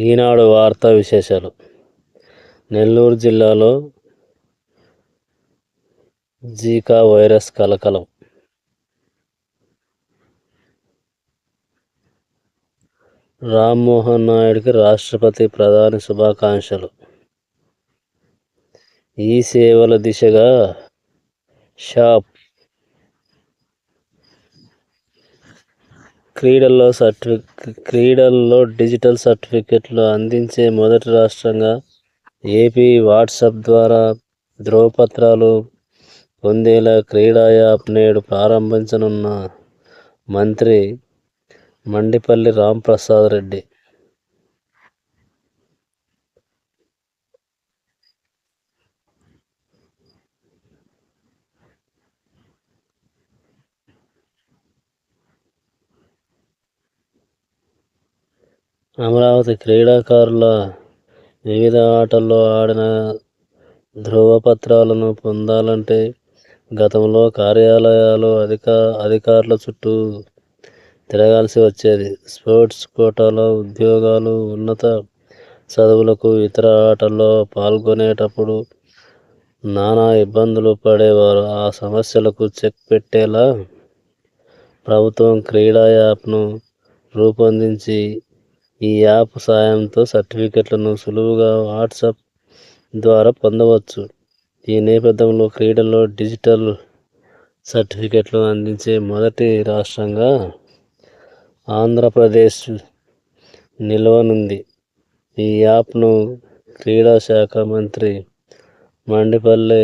ఈనాడు వార్తా విశేషాలు. నెల్లూరు జిల్లాలో జీకా వైరస్ కలకలం. రామ్మోహన్ నాయుడుకి రాష్ట్రపతి ప్రధాని శుభాకాంక్షలు. ఈ సేవల దిశగా షాప్ క్రీడల్లో డిజిటల్ సర్టిఫికెట్లు అందించే మొదటి రాష్ట్రంగా ఏపీ వాట్సాప్ ద్వారా ధ్రువపత్రాలు పొందేలా క్రీడా యాప్ నేడు ప్రారంభించనున్న మంత్రి మండిపల్లి రాంప్రసాద్ రెడ్డి. అమరావతి క్రీడాకారుల వివిధ ఆటల్లో ఆడిన ధ్రువపత్రాలను పొందాలంటే గతంలో కార్యాలయాలు అధికారుల చుట్టూ తిరగాల్సి వచ్చేది. స్పోర్ట్స్ కోటాలో ఉద్యోగాలు, ఉన్నత చదువులకు, ఇతర ఆటల్లో పాల్గొనేటప్పుడు నానా ఇబ్బందులు పడేవారు. ఆ సమస్యలకు చెక్ పెట్టేలా ప్రభుత్వం క్రీడా యాప్ను రూపొందించి ఈ యాప్ సాయంతో సర్టిఫికెట్లను సులువుగా వాట్సాప్ ద్వారా పొందవచ్చు. ఈ నేపథ్యంలో క్రీడల్లో డిజిటల్ సర్టిఫికెట్లు అందించే మొదటి రాష్ట్రంగా ఆంధ్రప్రదేశ్ నిలవనుంది. ఈ యాప్ను క్రీడా శాఖ మంత్రి మండిపల్లి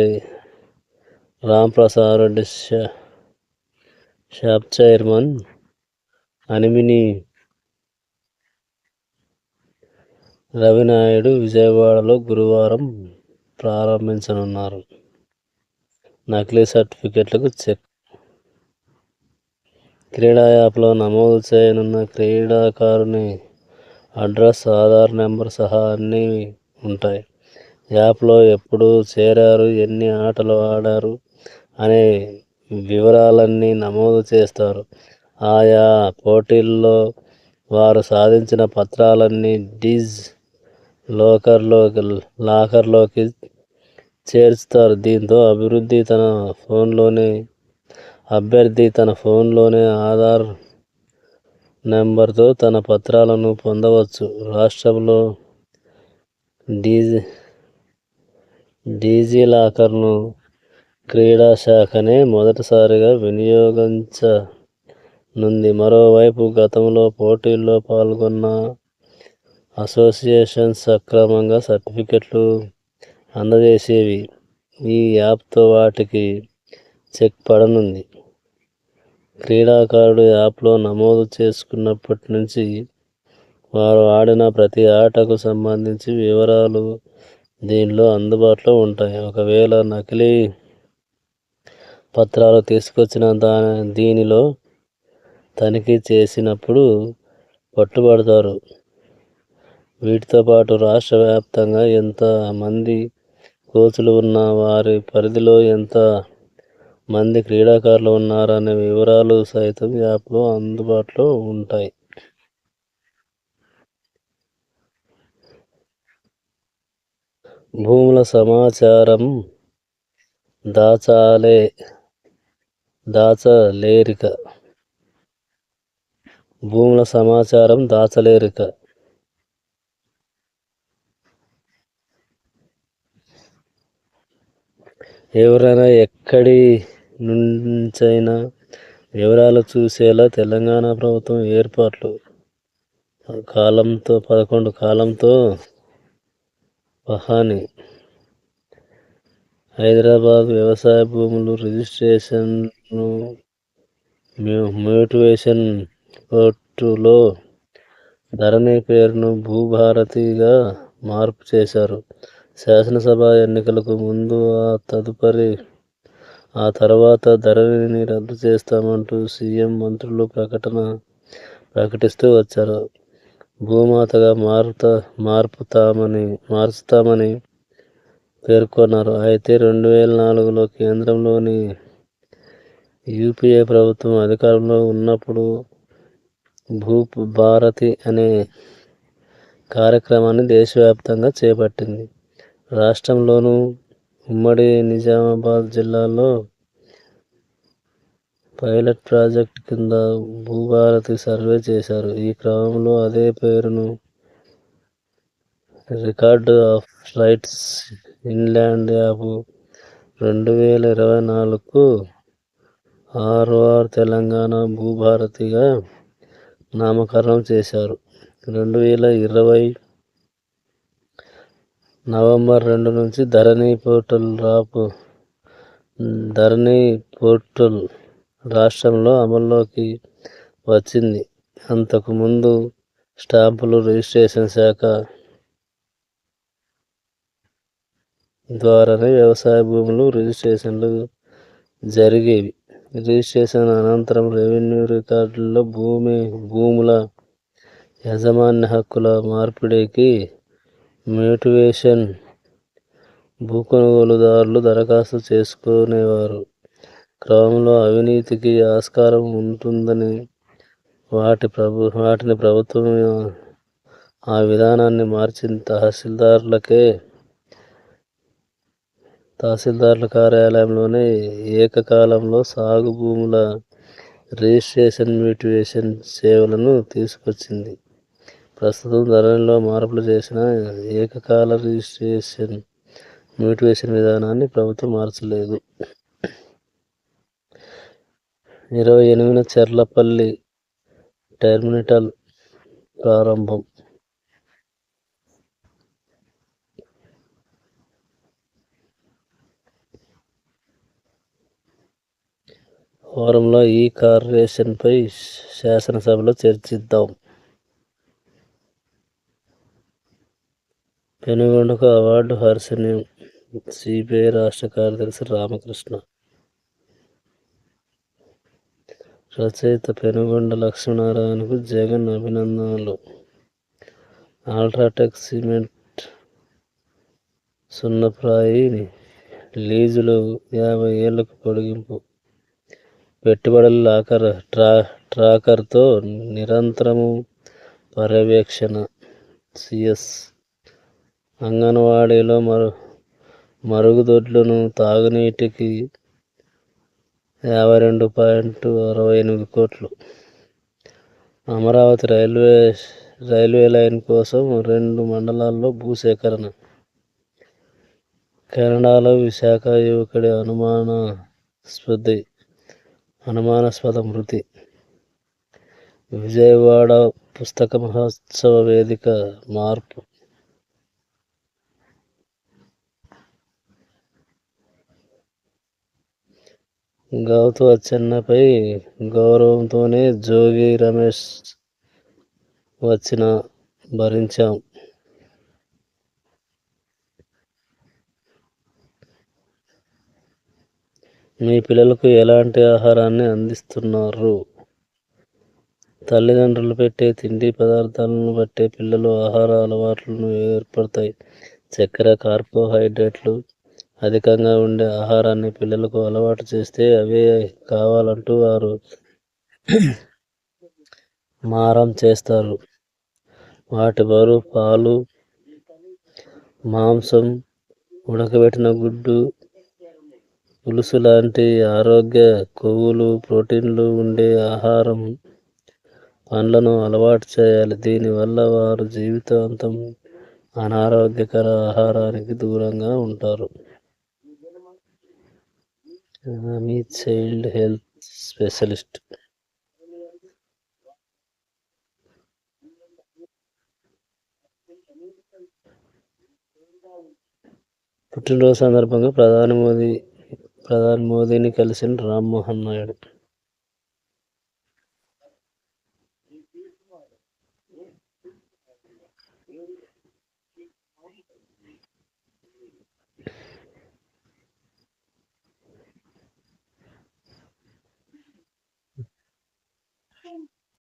రాంప్రసాద్ రెడ్డి, షాప్ చైర్మన్ అనిమిని రవినాయుడు విజయవాడలో గురువారం ప్రారంభించనున్నారు. నకిలీ సర్టిఫికెట్లకు చెక్. క్రీడా యాప్లో నమోదు చేయనున్న క్రీడాకారుని అడ్రస్, ఆధార్ నెంబర్ సహా అన్నీ ఉంటాయి. యాప్లో ఎప్పుడు చేరారు, ఎన్ని ఆటలు ఆడారు అనే వివరాలన్నీ నమోదు చేస్తారు. ఆయా పోటీల్లో వారు సాధించిన పత్రాలన్నీ డిజ్ లాకర్లోకి చేర్చుతారు. దీంతో అభ్యర్థి తన ఫోన్లోనే ఆధార్ నెంబర్తో తన పత్రాలను పొందవచ్చు. రాష్ట్రంలో డిజిలాకర్ను క్రీడా శాఖనే మొదటిసారిగా వినియోగించనుంది. మరోవైపు గతంలో పోటీల్లో పాల్గొన్న అసోసియేషన్స్ సక్రమంగా సర్టిఫికెట్లు అందజేసేవి. ఈ యాప్తో వాటికి చెక్ పడనుంది. క్రీడాకారుడు యాప్లో నమోదు చేసుకున్నప్పటి నుంచి వారు ఆడిన ప్రతి ఆటకు సంబంధించి వివరాలు దీనిలో అందుబాటులో ఉంటాయి. ఒకవేళ నకిలీ పత్రాలు తీసుకొచ్చిన దీనిలో తనిఖీ చేసినప్పుడు పట్టుబడతారు. వీటితో పాటు రాష్ట్ర వ్యాప్తంగా ఎంత మంది కోచ్లు ఉన్నా, వారి పరిధిలో ఎంత మంది క్రీడాకారులు ఉన్నారనే వివరాలు సైతం యాప్లో అందుబాటులో ఉంటాయి. భూముల సమాచారం దాచలేరిక. ఎవరైనా ఎక్కడి నుంచైనా వివరాలు చూసేలా తెలంగాణ ప్రభుత్వం ఏర్పాట్లు. 11 కాలంతో పహాని. హైదరాబాద్ వ్యవసాయ భూములు రిజిస్ట్రేషన్ను మ్యూటేషన్ కోర్టులో ధరణి పేరును భూభారతిగా మార్పు చేశారు. శాసనసభ ఎన్నికలకు ముందు ఆ తర్వాత ధరణిని రద్దు చేస్తామంటూ సీఎం, మంత్రులు ప్రకటిస్తూ వచ్చారు. భూమాతగా మార్చుతామని పేర్కొన్నారు. అయితే 2004లో కేంద్రంలోని యూపీఏ ప్రభుత్వం అధికారంలో ఉన్నప్పుడు భూభారతి అనే కార్యక్రమాన్ని దేశవ్యాప్తంగా చేపట్టింది. రాష్ట్రంలోనూ ఉమ్మడి నిజామాబాద్ జిల్లాలో పైలట్ ప్రాజెక్ట్ కింద భూభారతి సర్వే చేశారు. ఈ క్రమంలో అదే పేరును రికార్డ్ ఆఫ్ రైట్స్ ఇన్లాండ్ యాప్ 2024కు ఆర్ఆర్ తెలంగాణ భూభారతిగా నామకరణం చేశారు. 2020 నవంబర్ 2 నుంచి ధరణి పోర్టల్ రాష్ట్రంలో అమల్లోకి వచ్చింది. అంతకుముందు స్టాంపులు రిజిస్ట్రేషన్ శాఖ ద్వారానే వ్యవసాయ భూములు రిజిస్ట్రేషన్లు జరిగేవి. రిజిస్ట్రేషన్ అనంతరం రెవెన్యూ రికార్డుల్లో భూముల యాజమాన్య హక్కుల మార్పిడికి మ్యూటేషన్ భూ కొనుగోలుదారులు దరఖాస్తు చేసుకునేవారు. క్రమంలో అవినీతికి ఆస్కారం ఉంటుందని వాటిని ప్రభుత్వం ఆ విధానాన్ని మార్చింది. తహసీల్దార్ల కార్యాలయంలోనే ఏకకాలంలో సాగు భూముల రిజిస్ట్రేషన్, మ్యూటేషన్ సేవలను తీసుకొచ్చింది. ప్రస్తుతం ధరణిలో మార్పులు చేసిన ఏకకాల రిజిస్ట్రేషన్, మ్యూటేషన్ విధానాన్ని ప్రభుత్వం మార్చలేదు. 28న చెర్లపల్లి టెర్మినల్ ప్రారంభం. వారంలో ఈ కార్పొరేషన్పై శాసనసభలో చర్చిద్దాం. పెనుగొండకు అవార్డు హర్షణీయం. సిపిఐ రాష్ట్ర కార్యదర్శి రామకృష్ణ. రచయిత పెనుగొండ లక్ష్మీనారాయణకు జగన్ అభినందనలు. అల్ట్రాటెక్ సిమెంట్ సున్నప్రాయి లీజులు 50 ఏళ్లకు పొడిగింపు. పెట్టుబడుల ట్రాకర్తో నిరంతరము పర్యవేక్షణ. సిఎస్ అంగన్వాడీలో మరుగుదొడ్లను తాగునీటికి 52.68 కోట్లు. అమరావతి రైల్వే లైన్ కోసం 2 మండలాల్లో భూసేకరణ. కెనడాలో విశాఖ యువకుడి అనుమానాస్పద మృతి. విజయవాడ పుస్తక మహోత్సవ వేదిక మార్పు. గౌతు అచ్చెన్నపై గౌరవంతోనే జోగి రమేష్ వచ్చినా భరించాం. మీ పిల్లలకు ఎలాంటి ఆహారాన్ని అందిస్తున్నారు? తల్లిదండ్రులు పెట్టే తిండి పదార్థాలను బట్టే పిల్లలు ఆహార అలవాట్లను ఏర్పడతాయి. చక్కెర, కార్బోహైడ్రేట్లు అధికంగా ఉండే ఆహారాన్ని పిల్లలకు అలవాటు చేస్తే అవే కావాలంటూ వారు మారం చేస్తారు. వాటి బదులు పాలు, మాంసం, ఉడకబెట్టిన గుడ్డు, పులుసు లాంటి ఆరోగ్య కొవ్వులు, ప్రోటీన్లు ఉండే ఆహారం, పండ్లను అలవాటు చేయాలి. దీనివల్ల వారు జీవితాంతం అనారోగ్యకర ఆహారానికి దూరంగా ఉంటారు. మీ చైల్డ్ హెల్త్ స్పెషలిస్ట్. పుట్టినరోజు సందర్భంగా ప్రధాని మోదీని కలిసిన రామ్మోహన్ నాయుడు.